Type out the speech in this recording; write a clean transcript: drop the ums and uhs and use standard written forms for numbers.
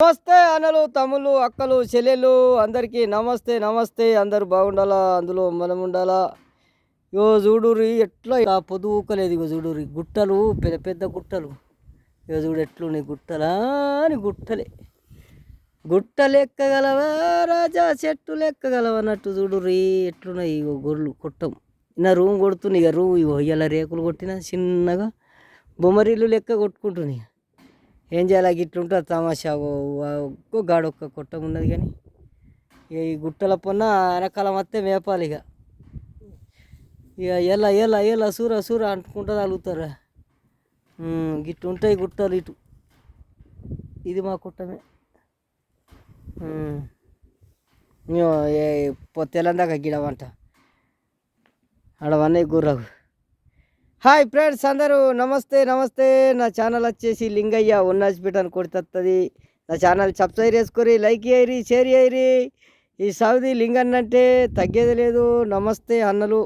నమస్తే అన్నలు, తమ్ముళ్ళు, అక్కలు, చెల్లెళ్ళు అందరికీ నమస్తే నమస్తే. అందరు బాగుండాలా, అందులో మనం ఉండాలా. ఇగో చూడురి ఎట్లా ఇలా పొదువుకలేదు. ఇగో చూడురి గుట్టలు, పెద్ద పెద్ద గుట్టలు. ఇగో చూడు ఎట్లున్నాయి గుట్టలా అని గుట్టలే. గుట్టలు ఎక్కగలవా రాజా, చెట్టులు ఎక్కగలవా అన్నట్టు చూడురి ఎట్లున్నాయి. ఇగో గొర్రెలు కొట్టం నా రూమ్ కొడుతున్నాయి. ఇక రూమ్ ఇగో ఇలా రేకులు కొట్టిన చిన్నగా బొమ్మరిల్లు లెక్క కొట్టుకుంటున్నాయి. ఏం చేయాలి, ఇట్లుంటుంది తమాషా. ఒక్క గాడొక్క కొట్టం ఉన్నది కానీ ఈ గుట్టల పొన్న వెనకాల మొత్తం మేపాలి. ఇక ఎలా ఎలా ఎలా సూర సూర అంటుకుంటూ తగులుతారా. గిట్టు ఉంటాయి గుట్టలు ఇటు. ఇది మా కుట్టమే. తెలందాక గిడవంట ఆడవన్నీ గుర్రకు. హాయ్ ఫ్రెండ్స్ అందరూ నమస్తే నమస్తే. నా ఛానల్ వచ్చేసి లింగయ్య ఉన్నాజ్పేటని కొడుతుంది. నా ఛానల్ సబ్స్క్రైబ్ చేసుకొని లైక్ చేయరి, షేర్ చేయరి. ఈ సౌదీ లింగన్న అంటే తగ్గేది లేదు. నమస్తే అన్నలు.